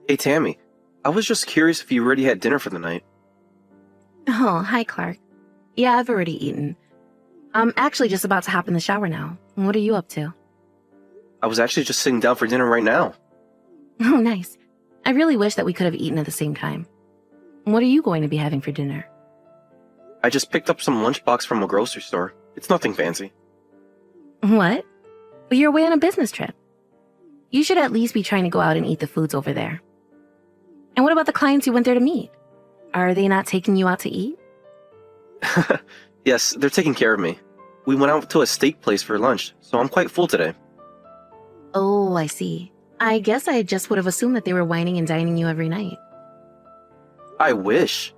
Hey Tammy, I was just curious if you already had dinner for the night. Oh, hi, Clark. Yeah, I've already eaten. I'm actually just about to hop in the shower now. What are you up to? I was actually just sitting down for dinner right now. Oh, nice. I really wish that we could have eaten at the same time. What are you going to be having for dinner? I just picked up some lunchbox from a grocery store. It's nothing fancy. What? But you're away on a business trip. You should at least be trying to go out and eat the foods over there. And what about the clients you went there to meet? Are they not taking you out to eat? Yes, they're taking care of me. We went out to a steak place for lunch, so I'm quite full today. Oh, I see. I guess I just would have assumed that they were whining and dining you every night. I wish.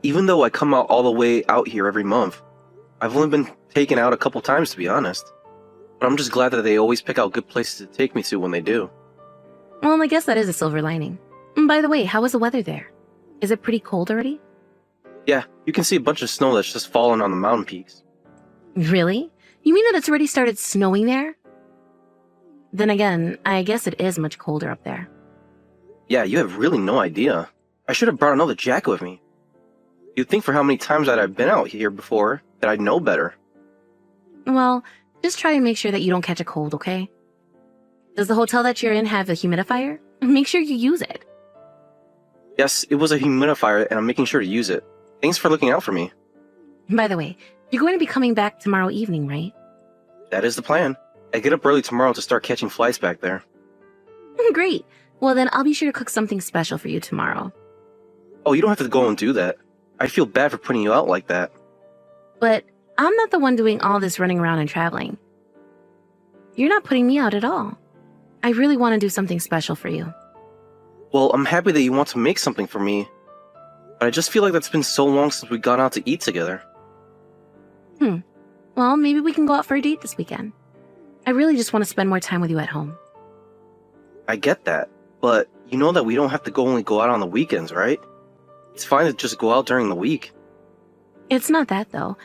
Even though I come out all the way out here every month, I've only been taken out a couple times to be honest. But I'm just glad that they always pick out good places to take me to when they do. Well, I guess that is a silver lining. By the way, how is the weather there? Is it pretty cold already? Yeah, you can see a bunch of snow that's just fallen on the mountain peaks. Really? You mean that it's already started snowing there? Then again, I guess it is much colder up there. Yeah, you have really no idea. I should have brought another jacket with me. You'd think for how many times that I've been out here before that I'd know better. Well, just try and make sure that you don't catch a cold, okay? Does the hotel that you're in have a humidifier? Make sure you use it. Yes, it was a humidifier and I'm making sure to use it. Thanks for looking out for me. By the way, you're going to be coming back tomorrow evening, right? That is the plan. I get up early tomorrow to start catching flights back there. Great. Well, then I'll be sure to cook something special for you tomorrow. Oh, you don't have to go and do that. I feel bad for putting you out like that. But I'm not the one doing all this running around and traveling. You're not putting me out at all. I really want to do something special for you. Well, I'm happy that you want to make something for me, but I just feel like that's been so long since we got out to eat together. Well, maybe we can go out for a date this weekend. I really just want to spend more time with you at home. I get that, but you know that we don't have to only go out on the weekends, right? It's fine to just go out during the week. It's not that, though.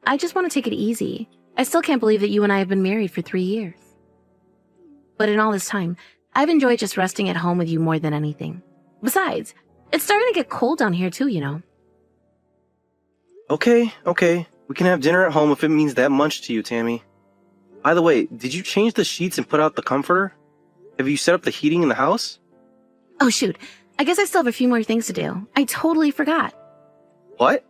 I just want to take it easy. I still can't believe that you and I have been married for 3 years. But in all this time, I've enjoyed just resting at home with you more than anything. Besides, it's starting to get cold down here too, you know. Okay. We can have dinner at home if it means that much to you, Tammy. By the way, did you change the sheets and put out the comforter? Have you set up the heating in the house? Oh shoot, I guess I still have a few more things to do. I totally forgot. What?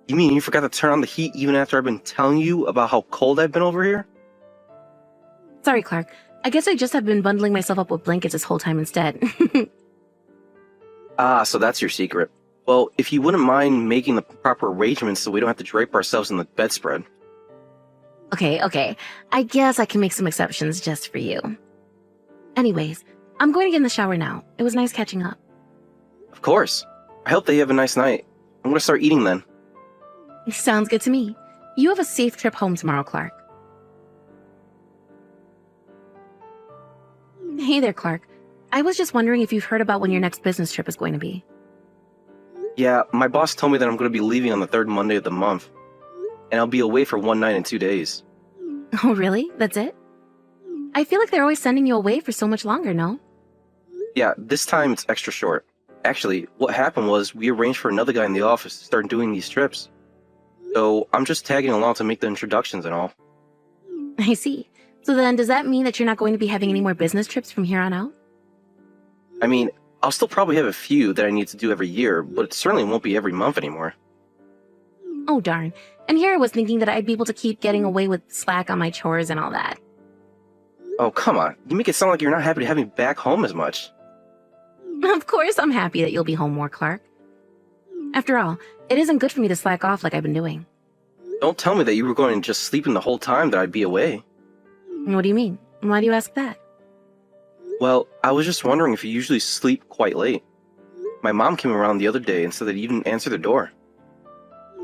You mean you forgot to turn on the heat even after I've been telling you about how cold I've been over here? Sorry, Clark. I guess I just have been bundling myself up with blankets this whole time instead. Ah, so that's your secret. Well, if you wouldn't mind making the proper arrangements so we don't have to drape ourselves in the bedspread. Okay. I guess I can make some exceptions just for you. Anyways, I'm going to get in the shower now. It was nice catching up. Of course. I hope that you have a nice night. I'm gonna start eating then. Sounds good to me. You have a safe trip home tomorrow, Clark. Hey there, Clark. I was just wondering if you've heard about when your next business trip is going to be. Yeah, my boss told me that I'm gonna be leaving on the third Monday of the month. And I'll be away for 1 night and 2 days. Oh, really? That's it? I feel like they're always sending you away for so much longer, no? Yeah, this time it's extra short. Actually, what happened was we arranged for another guy in the office to start doing these trips. So I'm just tagging along to make the introductions and all. I see. So then does that mean that you're not going to be having any more business trips from here on out? I mean, I'll still probably have a few that I need to do every year, but it certainly won't be every month anymore. Oh, darn. And here I was thinking that I'd be able to keep getting away with slack on my chores and all that. Oh, come on. You make it sound like you're not happy to have me back home as much. Of course I'm happy that you'll be home more, Clark. After all, it isn't good for me to slack off like I've been doing. Don't tell me that you were going to just sleep in the whole time that I'd be away. What do you mean? Why do you ask that? Well, I was just wondering if you usually sleep quite late. My mom came around the other day and said that you didn't answer the door.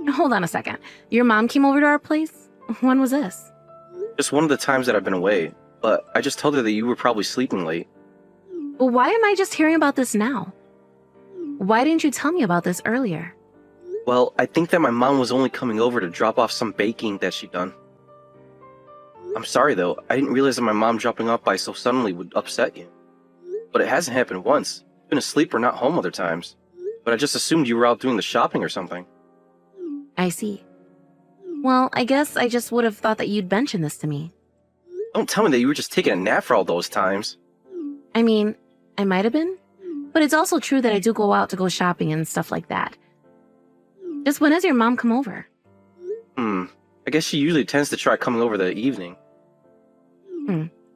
Hold on a second. Your mom came over to our place? When was this? Just one of the times that I've been away, but I just told her that you were probably sleeping late. Well, why am I just hearing about this now? Why didn't you tell me about this earlier? Well, I think that my mom was only coming over to drop off some baking that she'd done. I'm sorry though, I didn't realize that my mom dropping off by so suddenly would upset you. But it hasn't happened once. been asleep or not home other times. But I just assumed you were out doing the shopping or something. I see. Well, I guess I just would have thought that you'd mention this to me. Don't tell me that you were just taking a nap for all those times. I mean, I might have been, but it's also true that I do go out to go shopping and stuff like that. Just when does your mom come over? I guess she usually tends to try coming over the evening.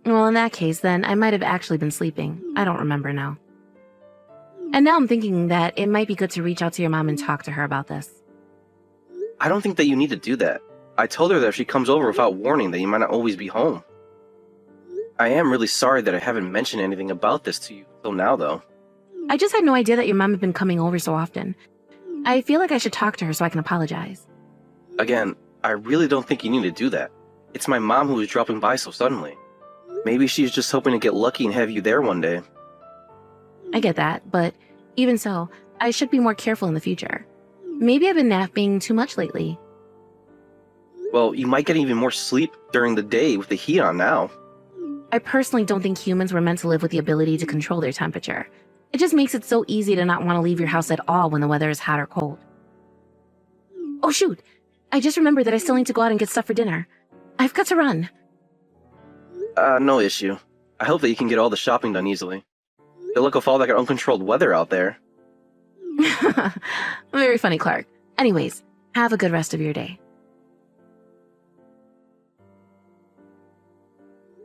Well, in that case, then I might have actually been sleeping. I don't remember now. And now I'm thinking that it might be good to reach out to your mom and talk to her about this. I don't think that you need to do that. I told her that if she comes over without warning that you might not always be home. I am really sorry that I haven't mentioned anything about this to you till now, though. I just had no idea that your mom had been coming over so often. I feel like I should talk to her so I can apologize. Again, I really don't think you need to do that. It's my mom who was dropping by so suddenly. Maybe she's just hoping to get lucky and have you there one day. I get that, but even so, I should be more careful in the future. Maybe I've been napping too much lately. Well, you might get even more sleep during the day with the heat on now. I personally don't think humans were meant to live with the ability to control their temperature. It just makes it so easy to not want to leave your house at all when the weather is hot or cold. Oh shoot! I just remembered that I still need to go out and get stuff for dinner. I've got to run. No issue. I hope that you can get all the shopping done easily. Good luck with all that uncontrolled weather out there. Very funny, Clark. Anyways, have a good rest of your day.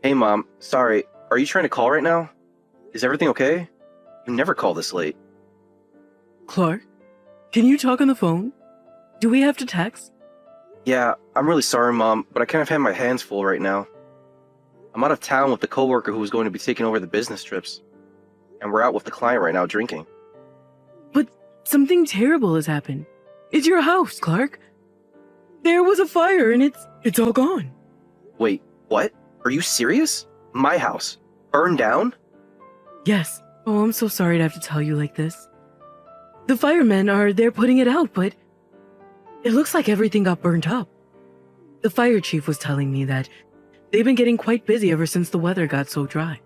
Hey Mom, sorry, are you trying to call right now? Is everything okay? You never call this late. Clark, can you talk on the phone? Do we have to text? Yeah, I'm really sorry Mom, but I kind of have my hands full right now. I'm out of town with the coworker who was going to be taking over the business trips. And we're out with the client right now drinking. But something terrible has happened. It's your house, Clark. There was a fire and it's all gone. Wait, what? Are you serious? My house? Burned down? Yes. Oh, I'm so sorry to have to tell you like this. The firemen are there putting it out, but it looks like everything got burnt up. The fire chief was telling me that they've been getting quite busy ever since the weather got so dry.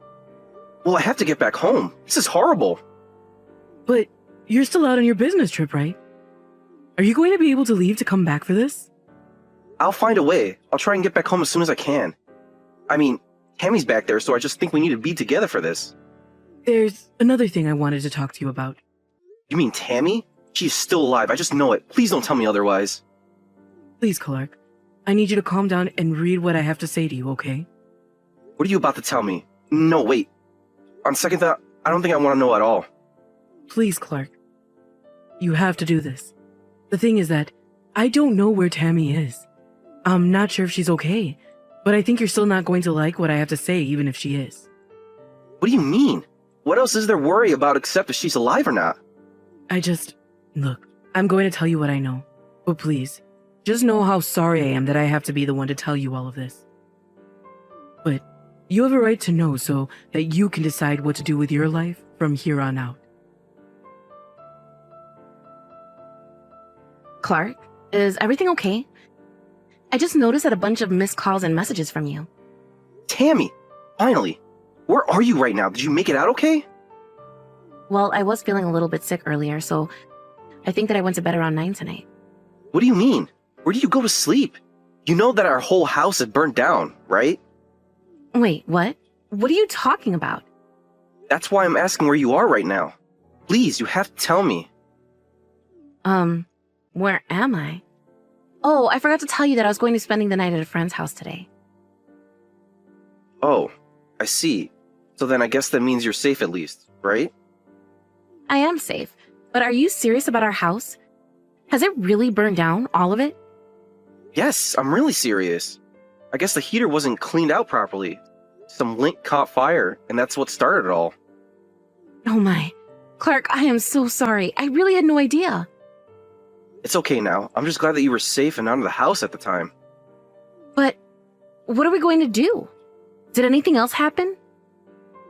Well, I have to get back home. This is horrible. But you're still out on your business trip, right? Are you going to be able to leave to come back for this? I'll find a way. I'll try and get back home as soon as I can. I mean, Tammy's back there, so I just think we need to be together for this. There's another thing I wanted to talk to you about. You mean Tammy? She's still alive, I just know it. Please don't tell me otherwise. Please, Clark. I need you to calm down and read what I have to say to you, okay? What are you about to tell me? No, wait. On second thought, I don't think I want to know at all. Please, Clark. You have to do this. The thing is that I don't know where Tammy is. I'm not sure if she's okay, but I think you're still not going to like what I have to say even if she is. What do you mean? What else is there worry about except if she's alive or not? Look, I'm going to tell you what I know, but please, just know how sorry I am that I have to be the one to tell you all of this. But you have a right to know so that you can decide what to do with your life from here on out. Clark, is everything okay? I just noticed that a bunch of missed calls and messages from you. Tammy! Finally! Where are you right now? Did you make it out okay? Well, I was feeling a little bit sick earlier, so I think that I went to bed around 9 tonight. What do you mean? Where did you go to sleep? You know that our whole house had burnt down, right? Wait, what? What are you talking about? That's why I'm asking where you are right now. Please, you have to tell me. Where am I? Oh, I forgot to tell you that I was going to be spending the night at a friend's house today. Oh, I see. So then I guess that means you're safe at least, right? I am safe, but are you serious about our house? Has it really burned down, all of it? Yes, I'm really serious. I guess the heater wasn't cleaned out properly. Some link caught fire, and that's what started it all. Oh my. Clark, I am so sorry. I really had no idea. It's okay now. I'm just glad that you were safe and out of the house at the time. But what are we going to do? Did anything else happen?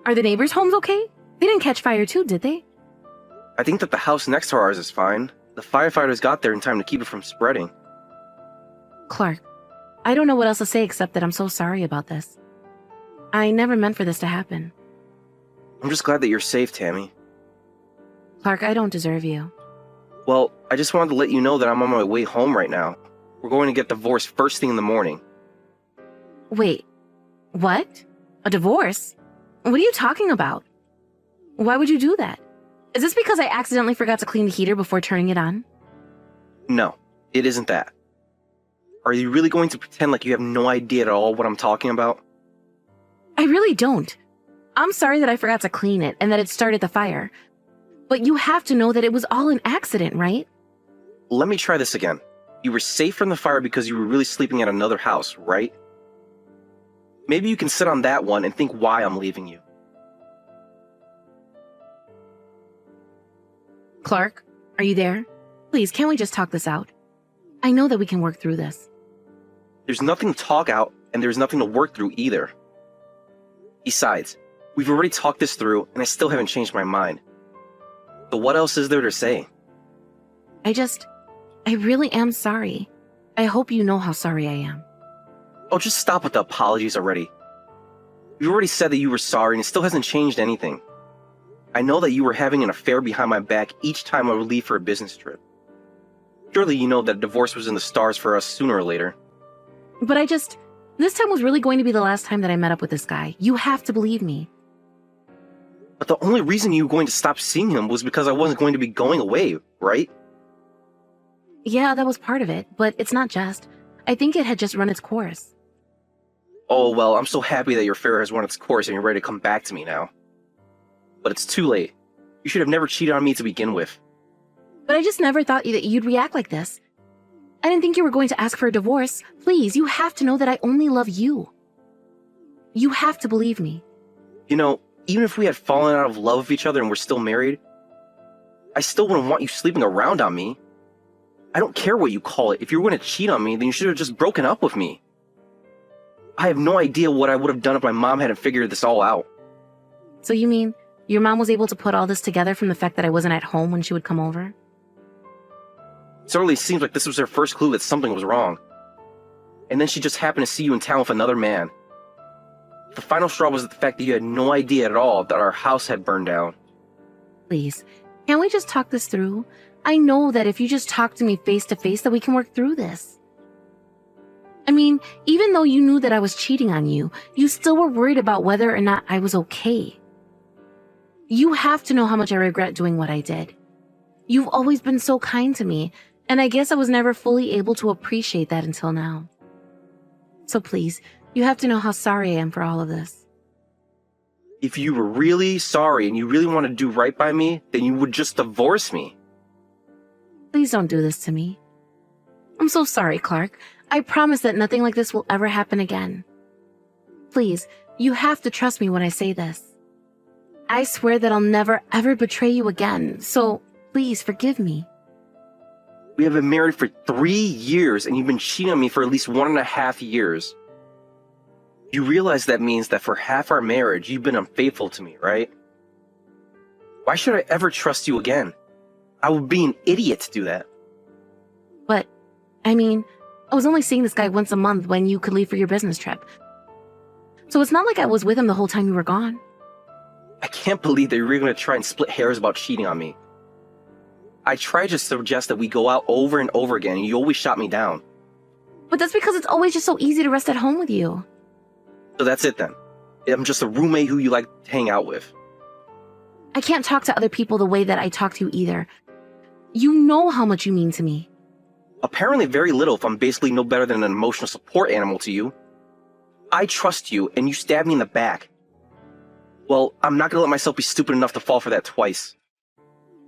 Are the neighbors' homes okay? They didn't catch fire too, did they? I think that the house next to ours is fine. The firefighters got there in time to keep it from spreading. Clark, I don't know what else to say except that I'm so sorry about this. I never meant for this to happen. I'm just glad that you're safe, Tammy. Clark, I don't deserve you. Well, I just wanted to let you know that I'm on my way home right now. We're going to get divorced first thing in the morning. Wait, what? A divorce? What are you talking about? Why would you do that? Is this because I accidentally forgot to clean the heater before turning it on? No, it isn't that. Are you really going to pretend like you have no idea at all what I'm talking about? I really don't. I'm sorry that I forgot to clean it and that it started the fire. But you have to know that it was all an accident, right? Let me try this again. You were safe from the fire because you were really sleeping at another house, right? Maybe you can sit on that one and think why I'm leaving you. Clark, are you there? Please, can't we just talk this out? I know that we can work through this. There's nothing to talk out, and there's nothing to work through either. Besides, we've already talked this through, and I still haven't changed my mind. So what else is there to say? I really am sorry. I hope you know how sorry I am. Oh, just stop with the apologies already. You already said that you were sorry, and it still hasn't changed anything. I know that you were having an affair behind my back each time I would leave for a business trip. Surely you know that divorce was in the stars for us sooner or later. But this time was really going to be the last time that I met up with this guy. You have to believe me. But the only reason you were going to stop seeing him was because I wasn't going to be going away, right? Yeah, that was part of it, but it's not just. I think it had just run its course. Oh, well, I'm so happy that your affair has run its course and you're ready to come back to me now. But it's too late. You should have never cheated on me to begin with. But I just never thought that you'd react like this. I didn't think you were going to ask for a divorce. Please, you have to know that I only love you. You have to believe me. You know, even if we had fallen out of love with each other and we're still married, I still wouldn't want you sleeping around on me. I don't care what you call it. If you were going to cheat on me, then you should have just broken up with me. I have no idea what I would have done if my mom hadn't figured this all out. So you mean your mom was able to put all this together from the fact that I wasn't at home when she would come over? It certainly seems like this was her first clue that something was wrong. And then she just happened to see you in town with another man. The final straw was the fact that you had no idea at all that our house had burned down. Please, can't we just talk this through? I know that if you just talk to me face to face that we can work through this. I mean, even though you knew that I was cheating on you, you still were worried about whether or not I was okay. You have to know how much I regret doing what I did. You've always been so kind to me, and I guess I was never fully able to appreciate that until now. So please, you have to know how sorry I am for all of this. If you were really sorry and you really wanted to do right by me, then you would just divorce me. Please don't do this to me. I'm so sorry, Clark. I promise that nothing like this will ever happen again. Please, you have to trust me when I say this. I swear that I'll never ever betray you again, so please forgive me. We have been married for 3 years and you've been cheating on me for at least 1.5 years. You realize that means that for half our marriage, you've been unfaithful to me, right? Why should I ever trust you again? I would be an idiot to do that. But, I mean, I was only seeing this guy once a month when you could leave for your business trip. So it's not like I was with him the whole time you were gone. I can't believe that you're really going to try and split hairs about cheating on me. I tried to suggest that we go out over and over again, and you always shot me down. But that's because it's always just so easy to rest at home with you. So that's it then. I'm just a roommate who you like to hang out with. I can't talk to other people the way that I talk to you either. You know how much you mean to me. Apparently very little if I'm basically no better than an emotional support animal to you. I trust you, and you stabbed me in the back. Well, I'm not gonna let myself be stupid enough to fall for that twice.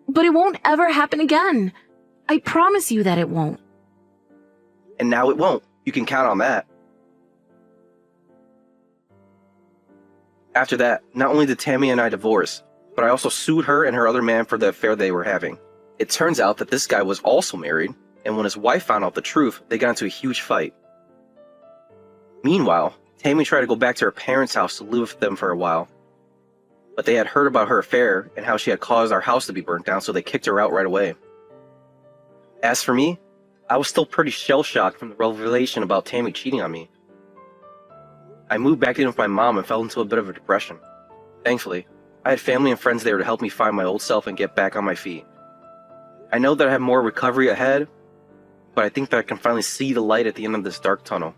But it won't ever happen again. I promise you that it won't. And now it won't. You can count on that. After that, not only did Tammy and I divorce, but I also sued her and her other man for the affair they were having. It turns out that this guy was also married, and when his wife found out the truth, they got into a huge fight. Meanwhile, Tammy tried to go back to her parents' house to live with them for a while. But they had heard about her affair and how she had caused our house to be burnt down, so they kicked her out right away. As for me, I was still pretty shell-shocked from the revelation about Tammy cheating on me. I moved back in with my mom and fell into a bit of a depression. Thankfully, I had family and friends there to help me find my old self and get back on my feet. I know that I have more recovery ahead, but I think that I can finally see the light at the end of this dark tunnel.